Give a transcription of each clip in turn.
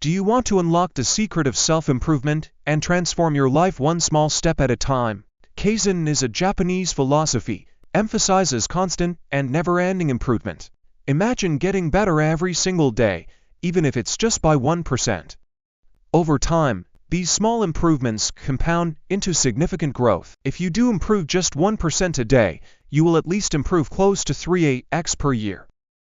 Do you want to unlock the secret of self-improvement and transform your life one small step at a time? Kaizen is a Japanese philosophy, emphasizes constant and never-ending improvement. Imagine getting better every single day, even if it's just by 1%. Over time, these small improvements compound into significant growth. If you do improve just 1% a day, you will at least improve close to 3x per year.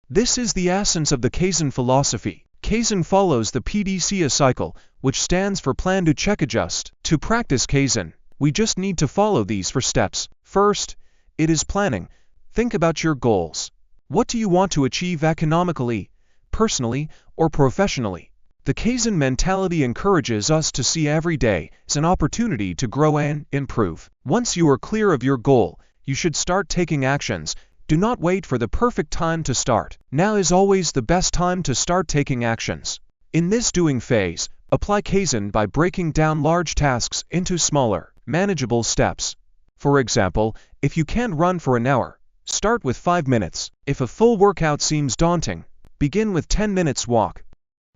This is the essence of the Kaizen philosophy. Kaizen follows the PDCA cycle, which stands for Plan, Do, Check, Adjust. To practice Kaizen, we just need to follow these 4 steps. First, it is planning. Think about your goals. What do you want to achieve economically, personally, or professionally? The Kaizen mentality encourages us to see every day as an opportunity to grow and improve. Once you are clear of your goal, you should start taking actions. Do not wait for the perfect time to start. Now is always the best time to start taking actions. In this doing phase, apply Kaizen by breaking down large tasks into smaller, manageable steps. For example, if you can't run for an hour, start with 5 minutes. If a full workout seems daunting, begin with 10 minutes walk.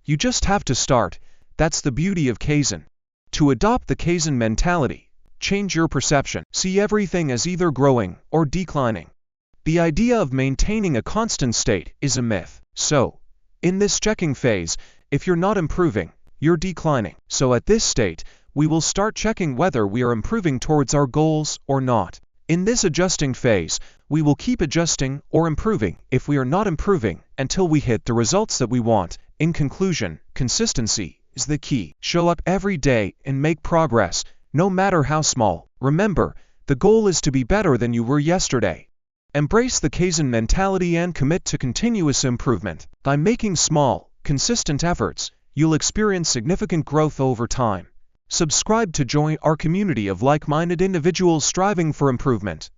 You just have to start. That's the beauty of Kaizen. To adopt the Kaizen mentality, change your perception. See everything as either growing or declining. The idea of maintaining a constant state is a myth. So, in this checking phase, if you're not improving, you're declining. So at this state, we will start checking whether we are improving towards our goals or not. In this adjusting phase, we will keep adjusting or improving if we are not improving until we hit the results that we want. In conclusion, consistency is the key. Show up every day and make progress, no matter how small. Remember, the goal is to be better than you were yesterday. Embrace the Kaizen mentality and commit to continuous improvement. By making small, consistent efforts, you'll experience significant growth over time. Subscribe to join our community of like-minded individuals striving for improvement.